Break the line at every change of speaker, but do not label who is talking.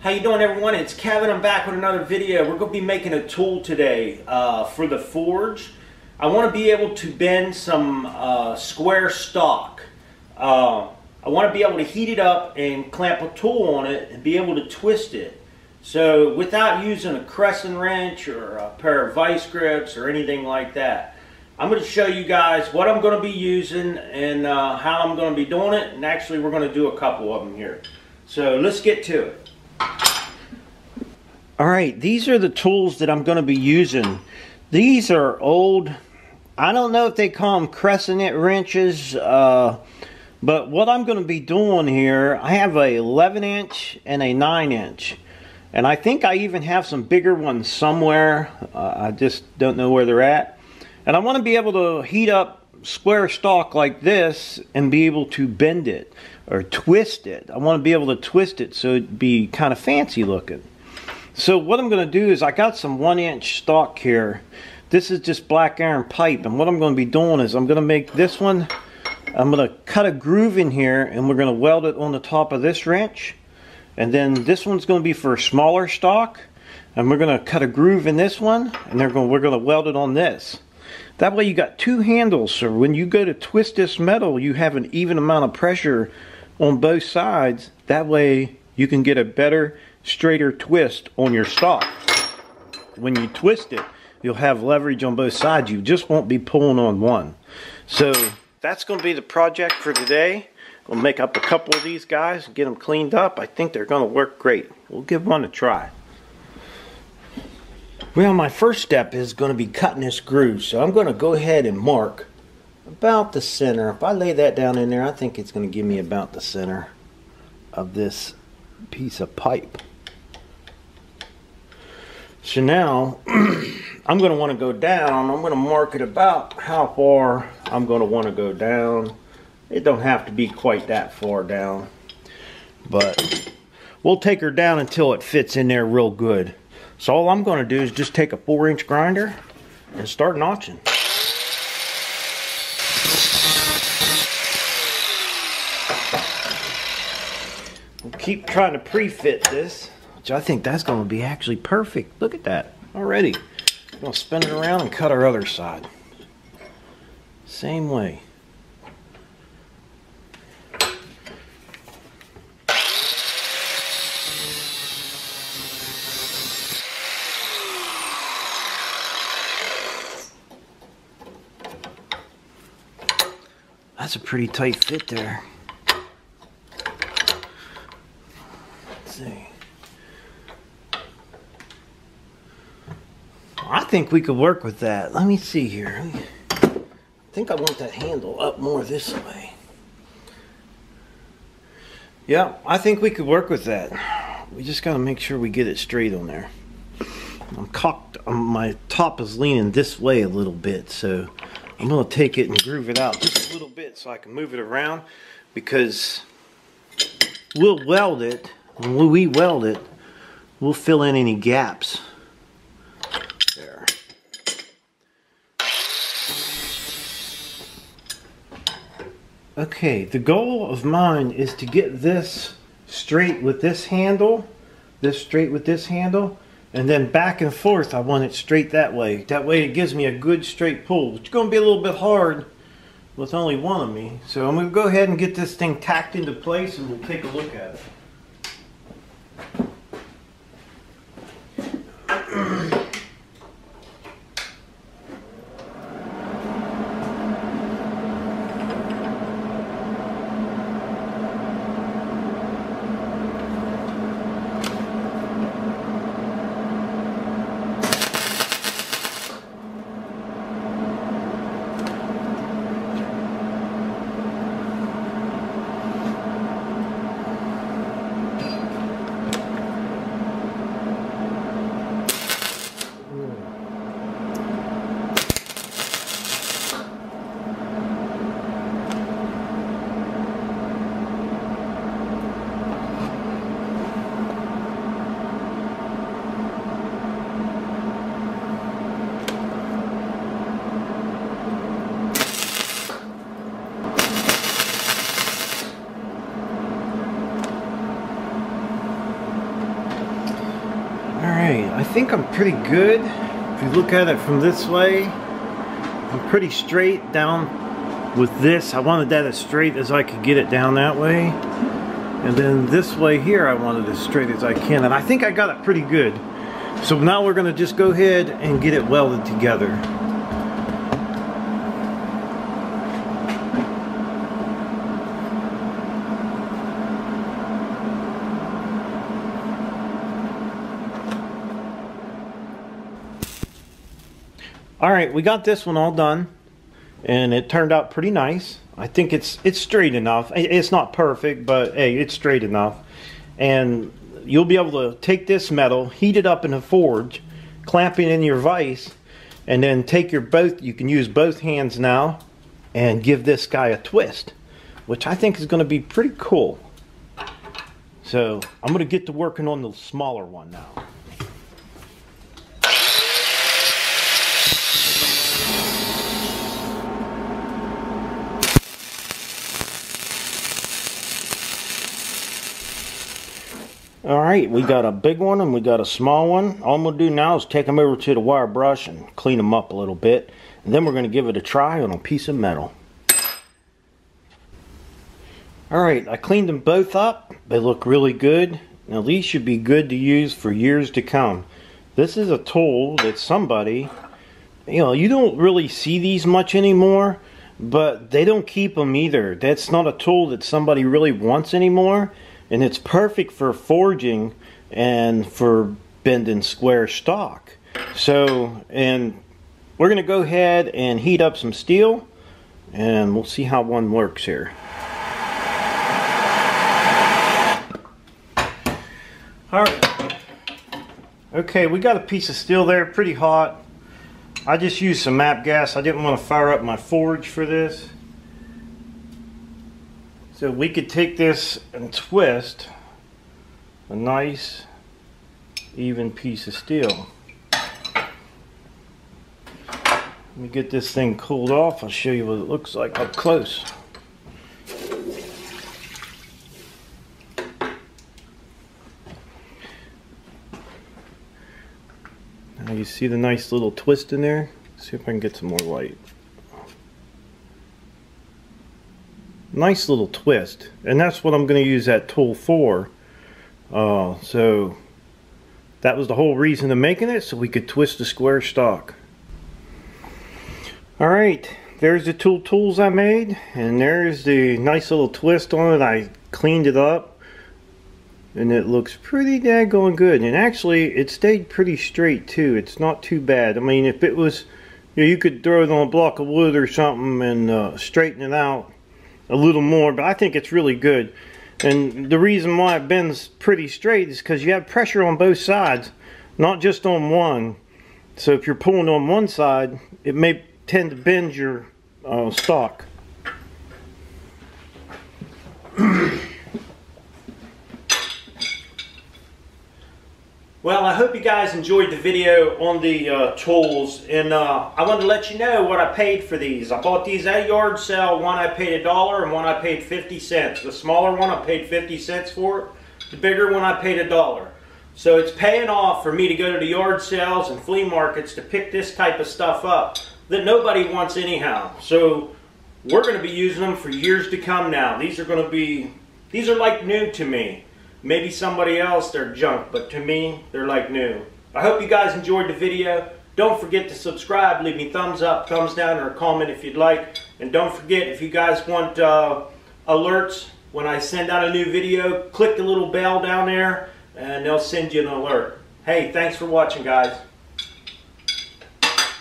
How you doing, everyone? It's Kevin. I'm back with another video. We're going to be making a tool today for the forge. I want to be able to bend some square stock. I want to be able to heat it up and clamp a tool on it and be able to twist it. So without using a crescent wrench or a pair of vice grips or anything like that. I'm going to show you guys what I'm going to be using and how I'm going to be doing it. And actually we're going to do a couple of them here. So let's get to it. Alright, these are the tools that I'm going to be using. These are old, I don't know if they call them crescent wrenches, but what I'm going to be doing here, I have a 11-inch and a 9-inch. And I think I even have some bigger ones somewhere. I just don't know where they're at. And I want to be able to heat up square stock like this and be able to bend it or twist it. I want to be able to twist it so it'd be kind of fancy looking. So what I'm going to do is I got some 1-inch stock here. This is just black iron pipe, and what I'm going to be doing is I'm going to make this one, I'm going to cut a groove in here and we're going to weld it on the top of this wrench. And then this one's going to be for smaller stock, and we're going to cut a groove in this one, and we're going to weld it on this. That way you got two handles, so when you go to twist this metal you have an even amount of pressure on both sides. That way you can get a better, straighter twist on your stock. When you twist it, you'll have leverage on both sides. You just won't be pulling on one. So that's going to be the project for today. We'll make up a couple of these guys and get them cleaned up. I think they're going to work great. We'll give one a try. Well, my first step is going to be cutting this groove. So I'm going to go ahead and mark about the center. If I lay that down in there, I think it's going to give me about the center of this piece of pipe. So now I'm going to want to go down. I'm going to mark it about how far I'm going to want to go down. It don't have to be quite that far down, but we'll take her down until it fits in there real good. So all I'm going to do is just take a 4-inch grinder and start notching. We'll keep trying to pre-fit this, which I think that's going to be actually perfect. Look at that already. I'm going to spin it around and cut our other side. Same way. That's a pretty tight fit there. Let's see. I think we could work with that. Let me see here. I think I want that handle up more this way. Yeah, I think we could work with that. We just got to make sure we get it straight on there. I'm cocked. My top is leaning this way a little bit, so I'm going to take it and groove it out just a little bit so I can move it around, because we'll weld it, and when we weld it, we'll fill in any gaps. There. Okay, the goal of mine is to get this straight with this handle, this straight with this handle, and then back and forth I want it straight that way. That way it gives me a good straight pull. It's going to be a little bit hard with only one of me. So I'm going to go ahead and get this thing tacked into place and we'll take a look at it. Alright, I think I'm pretty good. If you look at it from this way, I'm pretty straight down with this. I wanted that as straight as I could get it down that way. And then this way here, I wanted it as straight as I can. And I think I got it pretty good. So now we're going to just go ahead and get it welded together. Alright, we got this one all done, and it turned out pretty nice. I think it's straight enough. It's not perfect, but hey, it's straight enough. And you'll be able to take this metal, heat it up in a forge, clamp it in your vise, and then take your you can use both hands now and give this guy a twist, which I think is going to be pretty cool. So I'm going to get to working on the smaller one now. Alright, we got a big one and we got a small one. All I'm going to do now is take them over to the wire brush and clean them up a little bit. And then we're going to give it a try on a piece of metal. Alright, I cleaned them both up. They look really good. Now these should be good to use for years to come. This is a tool that somebody, you don't really see these much anymore, but they don't keep them either. That's not a tool that somebody really wants anymore. And it's perfect for forging and for bending square stock. So, and we're going to go ahead and heat up some steel, and we'll see how one works here. Alright. Okay, we got a piece of steel there, pretty hot. I just used some MAP gas. I didn't want to fire up my forge for this. So we could take this and twist a nice even piece of steel. Let me get this thing cooled off. I'll show you what it looks like up close. Now you see the nice little twist in there? See if I can get some more light. Nice little twist, and that's what I'm going to use that tool for. So that was the whole reason of making it, so we could twist the square stock. Alright, there's the tools I made, and there's the nice little twist on it. I cleaned it up, and it looks pretty daggone good. And actually, it stayed pretty straight too. It's not too bad. I mean, if it was, you could throw it on a block of wood or something and straighten it out a little more, but I think it's really good. And the reason why it bends pretty straight is because you have pressure on both sides, not just on one. So if you're pulling on one side, it may tend to bend your stock. Well, I hope you guys enjoyed the video on the tools, and I wanted to let you know what I paid for these. I bought these at a yard sale. One I paid $1 and one I paid 50 cents. The smaller one I paid 50 cents for it. The bigger one I paid $1. So it's paying off for me to go to the yard sales and flea markets to pick this type of stuff up that nobody wants anyhow. So we're going to be using them for years to come now. These are like new to me. Maybe somebody else, they're junk, but to me, they're like new. I hope you guys enjoyed the video. Don't forget to subscribe, leave me thumbs up, thumbs down, or a comment if you'd like. And don't forget, if you guys want alerts when I send out a new video, click the little bell down there, and they'll send you an alert. Hey, thanks for watching, guys.